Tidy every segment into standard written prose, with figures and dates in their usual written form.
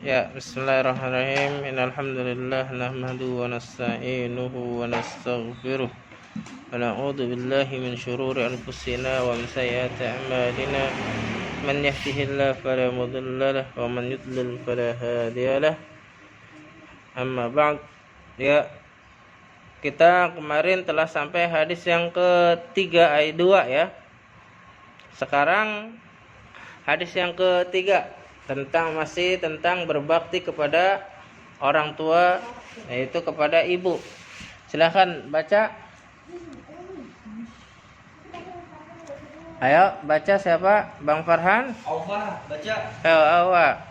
Ya, bismillahirrahmanirrahim. Innal hamdalillah nahmaduhu wa nasta'inuhu wa nastaghfiruh. Wa na'udzu billahi min shururi anfusina wa min sayyiati a'malina. Man yahdihillahu fala mudilla lahu wa man yudlil fala hadiya lahu. Amma ba'd. Ya, kita kemarin telah sampai hadis yang ketiga ayat 2 ya. Sekarang hadis yang ketiga masih tentang berbakti kepada orang tua, yaitu kepada ibu. Silahkan baca. Ayo baca, siapa? Bang Farhan? Aufa, baca. Ayo Awa.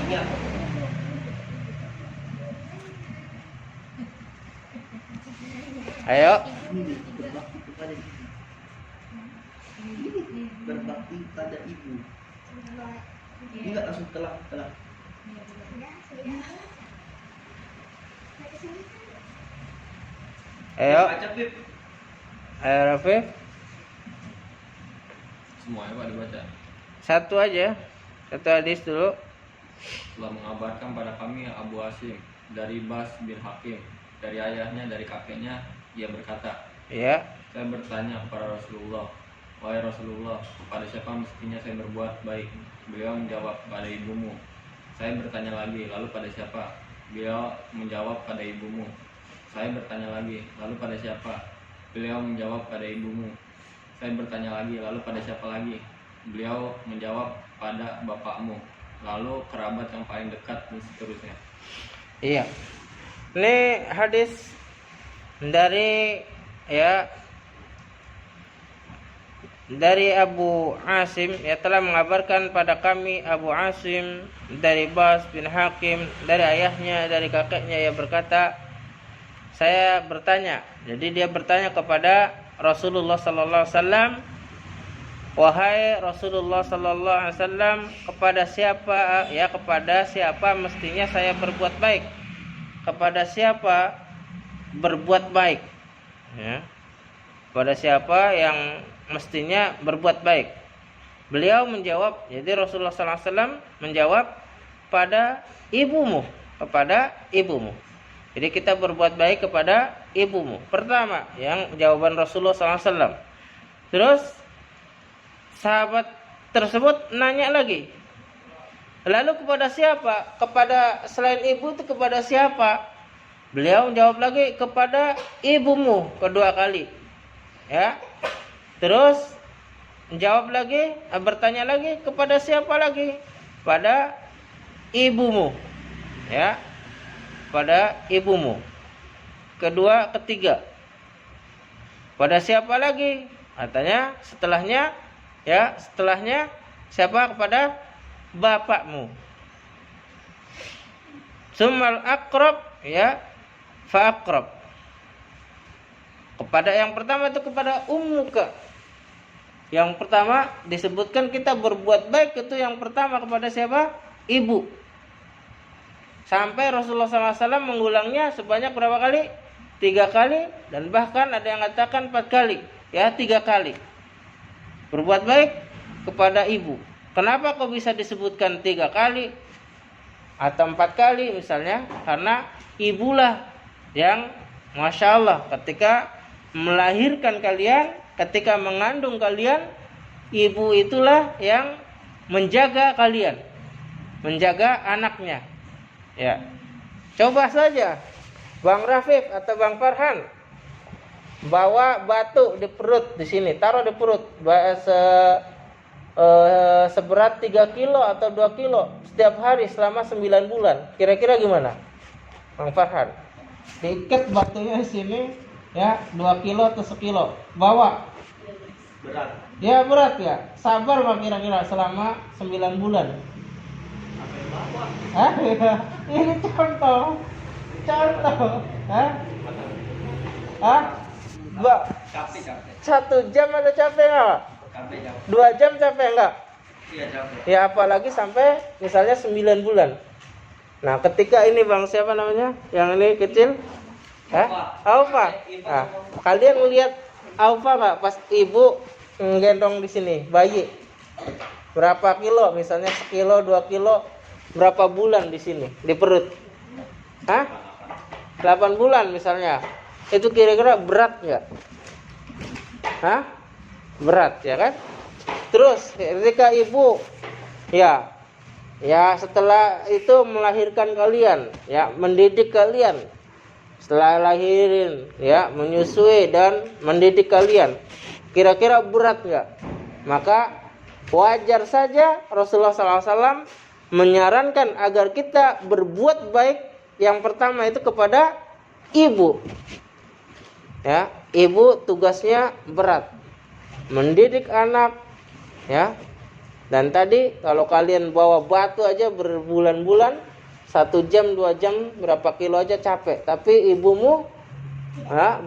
Tiga. Ayo. Berbakti pada ibu. Enggak langsung telah. Ayo. Baca, Bib. Ayo Rafif. Semuanya Pak dibaca. Satu aja. Satu hadis dulu. Telah mengabarkan pada kami Abu Hasim dari Bas bin Hakim, dari ayahnya, dari kakeknya, ia berkata, Ya. saya bertanya kepada Rasulullah, wahai Rasulullah, kepada siapa mestinya saya berbuat baik? Beliau menjawab, pada ibumu. Saya bertanya lagi, lalu pada siapa? Beliau menjawab, pada ibumu. Saya bertanya lagi, lalu pada siapa? Beliau menjawab, pada ibumu. Saya bertanya lagi, lalu pada siapa lagi? Beliau menjawab, pada bapakmu, lalu kerabat yang paling dekat, dan seterusnya. Iya. Ini hadis dari Abu Asim, ya, telah mengabarkan pada kami Abu Asim dari Bas bin Hakim, dari ayahnya, dari kakeknya, ia berkata, saya bertanya. Jadi dia bertanya kepada Rasulullah sallallahu alaihi wasallam, wahai Rasulullah sallallahu alaihi wasallam, kepada siapa mestinya saya berbuat baik? Kepada siapa berbuat baik? Ya. Kepada siapa yang mestinya berbuat baik? Beliau menjawab, jadi Rasulullah sallallahu alaihi wasallam menjawab, pada ibumu, kepada ibumu. Jadi kita berbuat baik kepada ibumu. Pertama, yang jawaban Rasulullah sallallahu alaihi wasallam. Terus sahabat tersebut nanya lagi, lalu kepada siapa? Kepada selain ibu itu kepada siapa? Beliau menjawab lagi, kepada ibumu, kedua kali. Ya. Terus menjawab lagi, bertanya lagi, kepada siapa lagi? Pada ibumu. Ya. Pada ibumu. Kedua, ketiga. Pada siapa lagi? Katanya setelahnya siapa? Kepada bapakmu. Summal aqrab, ya, fa aqrab. Kepada yang pertama itu kepada ummuka. Yang pertama disebutkan kita berbuat baik itu yang pertama kepada siapa? Ibu. Sampai Rasulullah SAW mengulangnya sebanyak berapa kali? 3 kali, dan bahkan ada yang mengatakan 4 kali. Ya, 3 kali. Berbuat baik kepada ibu. Kenapa kok bisa disebutkan 3 kali atau 4 kali misalnya? Karena ibulah yang Masya Allah ketika melahirkan kalian, ketika mengandung kalian, ibu itulah yang menjaga kalian, menjaga anaknya. Ya, coba saja Bang Rafif atau Bang Farhan bawa batu di perut di sini, taruh di perut seberat 3 kilo atau 2 kilo setiap hari selama 9 bulan. Kira-kira gimana, Bang Farhan? Diikat batunya di sini, ya, 2 kilo atau 1 kilo. Bawa. Berat. Ya berat ya. Sabar Bang kira-kira selama 9 bulan. Apa yang bawa? Hah? Ini contoh. Hah? Hah? Capek. 1 jam ada capek nggak? Capek. 2 jam capek nggak? Iya, capek. Ya apalagi sampai misalnya 9 bulan. Nah ketika ini Bang, siapa namanya? Yang ini kecil? Aufa. Nah, kalian melihat Aufa nggak pas ibu gendong di sini bayi? berapa kilo, misalnya sekilo, 2 kilo, berapa bulan di sini di perut? Hah? 8 bulan misalnya. Itu kira-kira berat nggak? Hah? Berat ya kan? Terus ketika ibu ya setelah itu melahirkan kalian, ya mendidik kalian. Setelah lahirin, ya menyusui dan mendidik kalian. Kira-kira berat nggak? Maka wajar saja Rasulullah SAW menyarankan agar kita berbuat baik. Yang pertama itu kepada ibu. Ya, ibu tugasnya berat, mendidik anak, ya. Dan tadi kalau kalian bawa batu aja berbulan-bulan, 1 jam 2 jam berapa kilo aja capek. Tapi ibumu,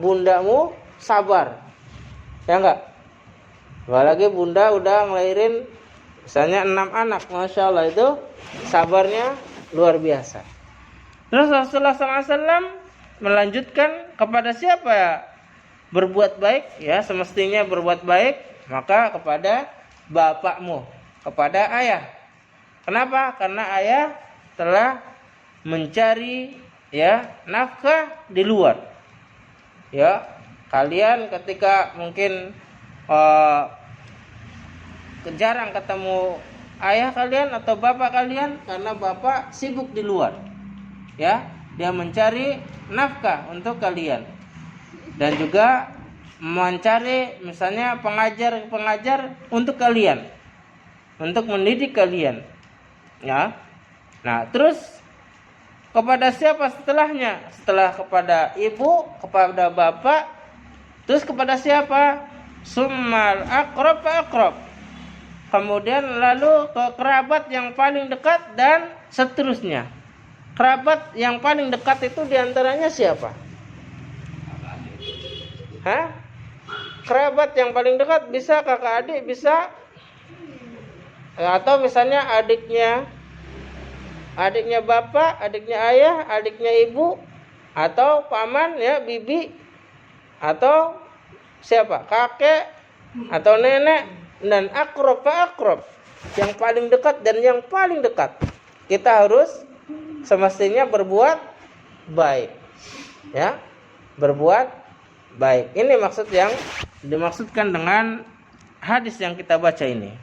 bundamu sabar, ya enggak? Apalagi bunda udah ngelahirin misalnya 6 anak, masya Allah, itu sabarnya luar biasa. Terus Rasulullah SAW melanjutkan kepada siapa ya berbuat baik, ya semestinya berbuat baik, maka kepada bapakmu, kepada ayah. Kenapa? Karena ayah telah mencari ya nafkah di luar. Ya, kalian ketika mungkin jarang ketemu ayah kalian atau bapak kalian karena bapak sibuk di luar. Ya, dia mencari nafkah untuk kalian. Dan juga mencari misalnya pengajar untuk kalian, untuk mendidik kalian. Ya. Nah, terus kepada siapa setelahnya? Setelah kepada ibu, kepada bapak, terus kepada siapa? Summal aqrab fa aqrab. Kemudian lalu ke kerabat yang paling dekat dan seterusnya. Kerabat yang paling dekat itu diantaranya siapa? Hah? Kerabat yang paling dekat bisa kakak adik, bisa atau misalnya adiknya bapak, adiknya ayah, adiknya ibu, atau paman ya, bibi, atau siapa? Kakek atau nenek. Dan akrab fa akrab, yang paling dekat dan yang paling dekat. Kita harus semestinya berbuat baik. Ya, berbuat baik. Ini maksud yang dimaksudkan dengan hadis yang kita baca ini.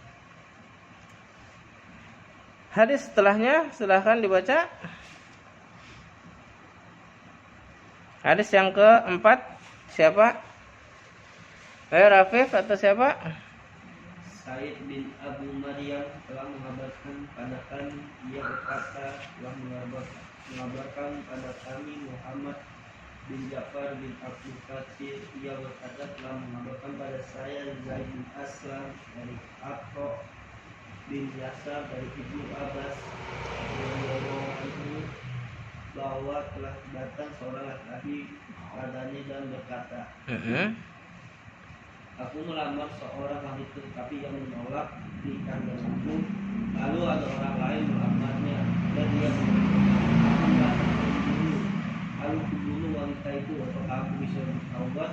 Hadis setelahnya silahkan dibaca. Hadis yang keempat siapa? Rafif atau siapa? Said bin Abu Maryam telah mengabarkan pada kami, ia berkata, telah mengabarkan pada kami Muhammad bin Ja'far bin Abdul Qasim, ia berkata, telah mengabarkan pada saya Zaid bin Aslam dari Atha bin Yasar dari Ibnu Abbas bahwa telah datang seorang laki-laki padanya dan berkata, aku melamar seorang wanita tapi yang menolak di kandangku. Lalu ada orang lain melamarnya dan dia berkata, lalu kubunuh wanita itu, apakah aku bisa bertaubat?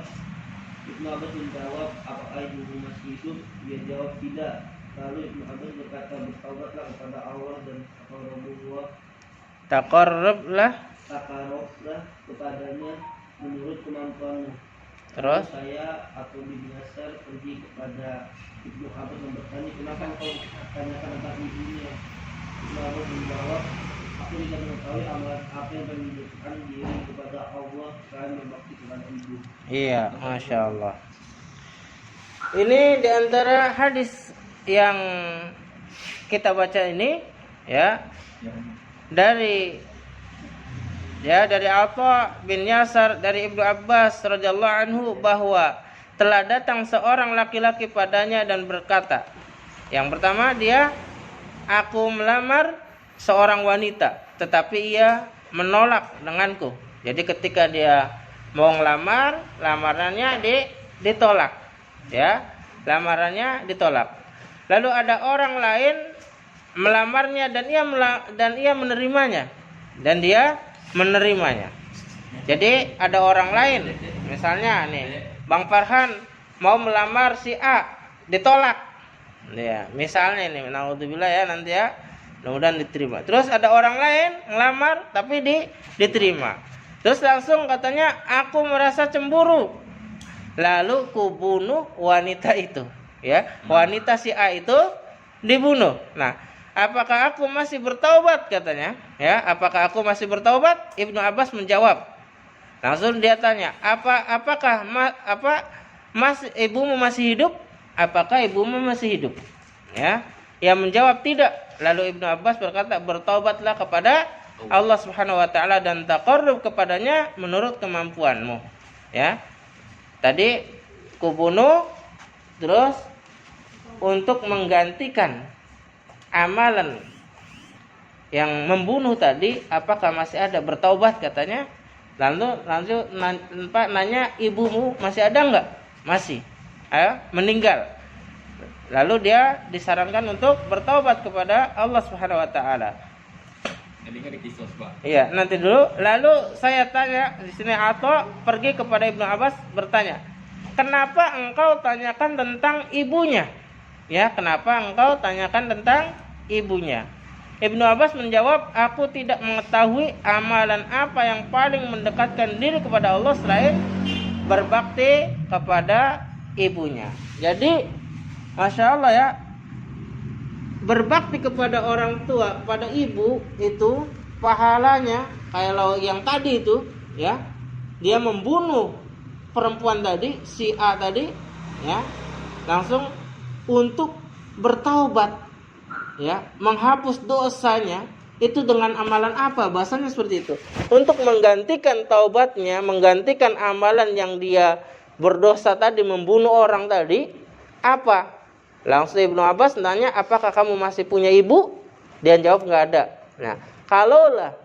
Ibnu Abbas menjawab, apakah ibumu masih hidup? Dia jawab, tidak. Lalu Ibnu Abbas berkata, bertaubatlah kepada Allah dan taqarrablah kepadanya menurut kemampuanmu. Terus saya atau bin Yasar pergi kepada Ibnu Abbas dan bertanya, kenapa engkau tanyakan tentang ibunya? Ibnu Abbas menjawab, aku tidak mengetahui amalan apa yang menunjukkan diri kepada Allah selain berbakti kepada ibu. Iya, masya Allah. Ini diantara hadis yang kita baca ini, ya, dari Atha bin Yasar dari Ibnu Abbas radhiyallahu anhu bahwa telah datang seorang laki-laki padanya dan berkata, yang pertama dia, aku melamar seorang wanita tetapi ia menolak denganku. Jadi ketika dia mau ngelamar, lamarannya ditolak, ya, lamarannya ditolak. Lalu ada orang lain melamarnya dan ia menerimanya, dan dia menerimanya. Jadi ada orang lain, misalnya nih Bang Farhan mau melamar si A, ditolak. Ya, misalnya ini, naudzubillah ya nanti ya, mudah-mudahan diterima. Terus ada orang lain ngelamar tapi diterima. Terus langsung katanya aku merasa cemburu. Lalu kubunuh wanita itu, ya. Wanita si A itu dibunuh. Nah, apakah aku masih bertaubat katanya? Ya, apakah aku masih bertaubat? Ibnu Abbas menjawab. Langsung dia tanya, apakah ibumu masih hidup? Apakah ibumu masih hidup? Ya, yang menjawab tidak. Lalu Ibnu Abbas berkata, bertaubatlah kepada Allah Subhanahu wa taala dan taqarrub kepadanya menurut kemampuanmu. Ya. Tadi kubunuh, terus untuk menggantikan amalan yang membunuh tadi, apakah masih ada bertaubat katanya? Lalu nanya, ibumu masih ada enggak? Masih. Meninggal. Lalu dia disarankan untuk bertaubat kepada Allah Subhanahu wa taala. Jadi enggak dikisos, Pak. Iya, nanti dulu. Lalu saya tanya di sini, Atha pergi kepada Ibnu Abbas bertanya, "Kenapa engkau tanyakan tentang ibunya?" Ya, kenapa engkau tanyakan tentang ibunya? Ibnu Abbas menjawab, aku tidak mengetahui amalan apa yang paling mendekatkan diri kepada Allah selain berbakti kepada ibunya. Jadi, Masya Allah ya, berbakti kepada orang tua, kepada ibu itu pahalanya kalau yang tadi itu ya, dia membunuh perempuan tadi, si A tadi ya, langsung untuk bertaubat ya, menghapus dosanya itu dengan amalan apa? Bahasanya seperti itu. Untuk menggantikan taubatnya, menggantikan amalan yang dia berdosa tadi, membunuh orang tadi, apa? Langsung Ibnu Abbas nanya, apakah kamu masih punya ibu? Dia jawab nggak ada. Nah, kalaulah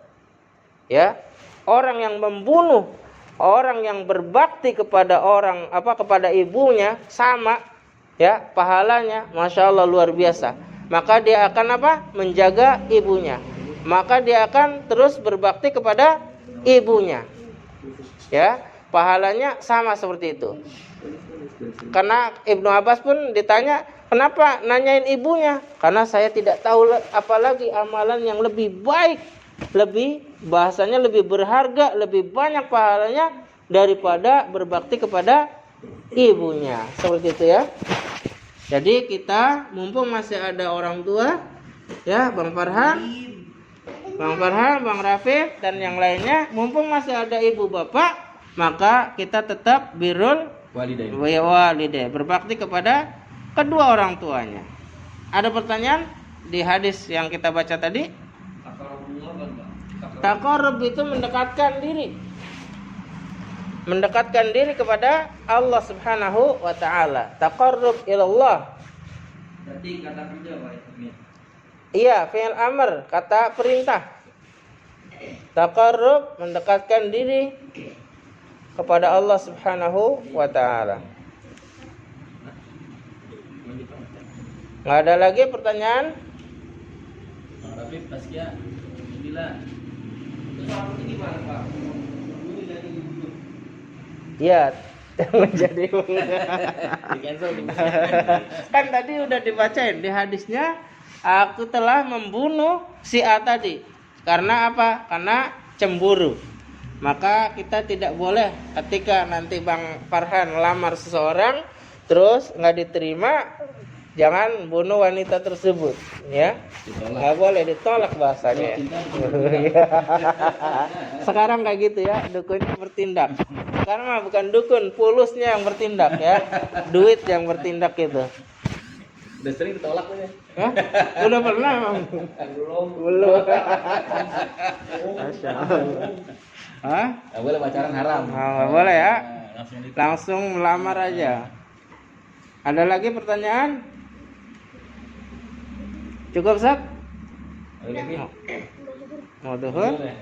ya orang yang membunuh, orang yang berbakti kepada kepada ibunya sama ya pahalanya, Masya Allah luar biasa. Maka dia akan menjaga ibunya. Maka dia akan terus berbakti kepada ibunya. Ya, pahalanya sama seperti itu. Karena Ibnu Abbas pun ditanya, kenapa nanyain ibunya? Karena saya tidak tahu apalagi amalan yang lebih baik, bahasanya lebih berharga, lebih banyak pahalanya daripada berbakti kepada ibunya. Seperti itu ya. Jadi kita mumpung masih ada orang tua, ya Bang Farhan, Bang Rafiq dan yang lainnya, mumpung masih ada ibu bapak, maka kita tetap birrul walidain, berbakti kepada kedua orang tuanya. Ada pertanyaan di hadis yang kita baca tadi? Taqarrub itu mendekatkan diri kepada Allah Subhanahu wa taala. Taqarrub ilallah. Berarti kata kerja Pak ini. Iya, fi'il amr, kata perintah. Taqarrub, mendekatkan diri kepada Allah Subhanahu wa taala. Enggak ada lagi pertanyaan? Tapi pasnya bila Terus ini gimana Pak? Ini jadi gubernur. Iya, menjadi kan tadi udah dibacain di hadisnya, aku telah membunuh si A tadi. Karena apa? Karena cemburu. Maka kita tidak boleh ketika nanti Bang Farhan lamar seseorang terus nggak diterima, jangan bunuh wanita tersebut, ya. Nggak boleh, ditolak bahasanya. Sekarang kayak gitu ya, dukunnya bertindak. Karena bukan dukun, pulusnya yang bertindak ya, duit yang bertindak itu. udah sering ditolak ya? Hah? Udah pernah Bang? Belum. Masya Allah. Hah? Nggak boleh pacaran haram. Nggak boleh ya. Langsung Langsung melamar aja. Ada lagi pertanyaan? Cukup Sat? Lagi. Mau duhur? Boleh.